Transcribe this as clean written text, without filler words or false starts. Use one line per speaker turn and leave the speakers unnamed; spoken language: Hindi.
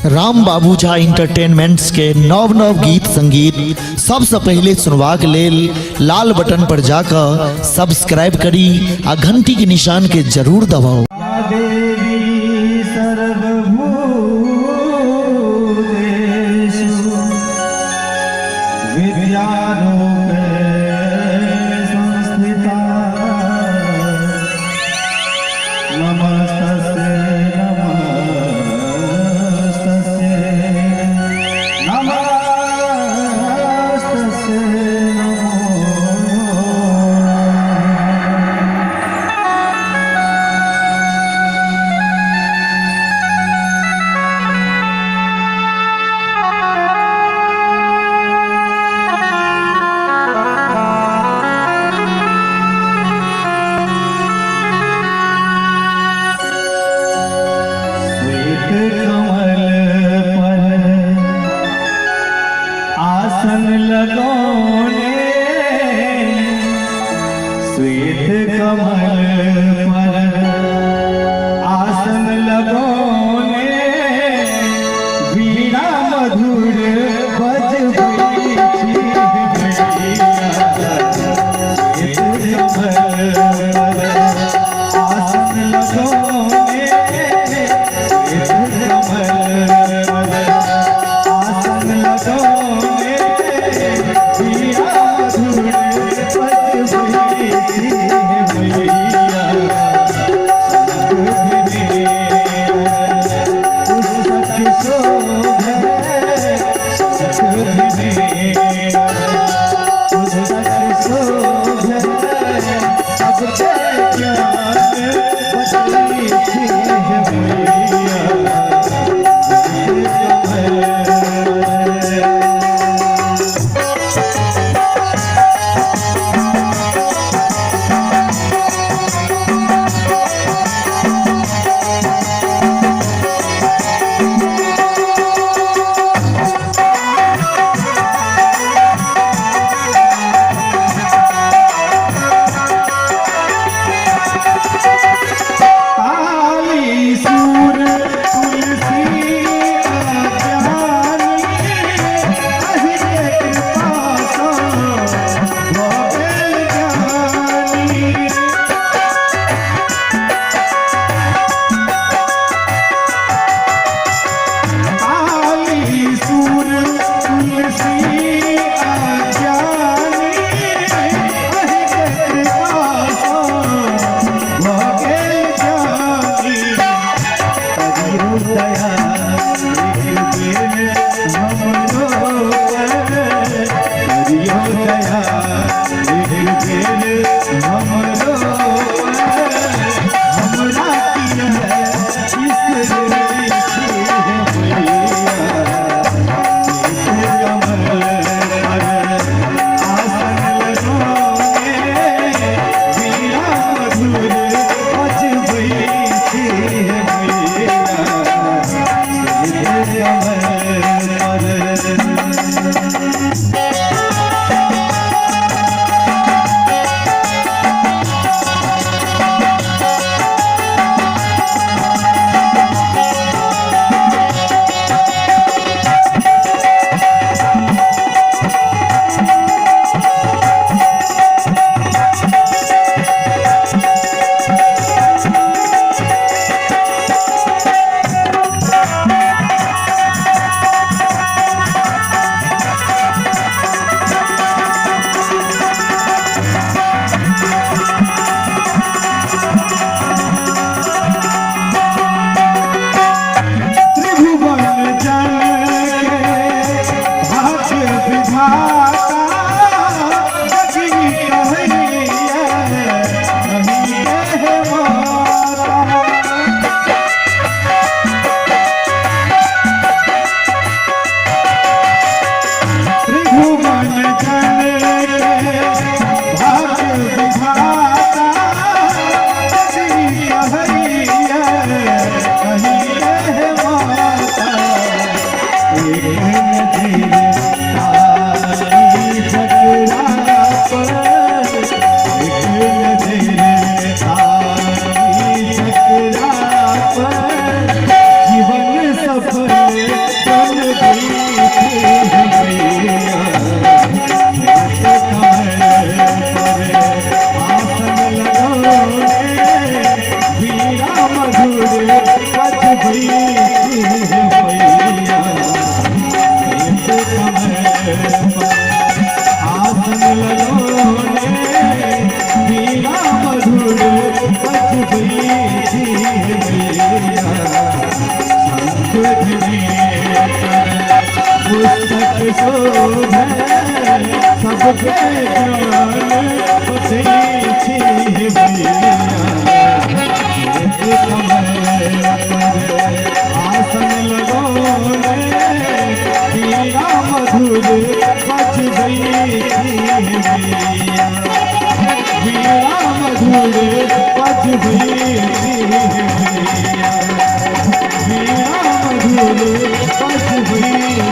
राम बाबू झा इंटरटेनमेंट्स के नव नव गीत संगीत सबसे पहले सुनवाक लेल लाल बटन पर जाकर सब्सक्राइब करी आ घंटी के निशान के जरूर दबाओ।
आसन लगोने श्वेत कमल पर आसन लगोने वीणा मधुर बजबई श्वेत कमल पर आसन लगोने श्वेत कमल पर आसन लगोने जीवन सफल पुस्तक शोभे सबके ज्ञान उतरी थी भैया आसन लगोने पीरा मधुर बज गई थी भैया पीरा मधुर बज गई थी भैया पीरा मधुर बज गई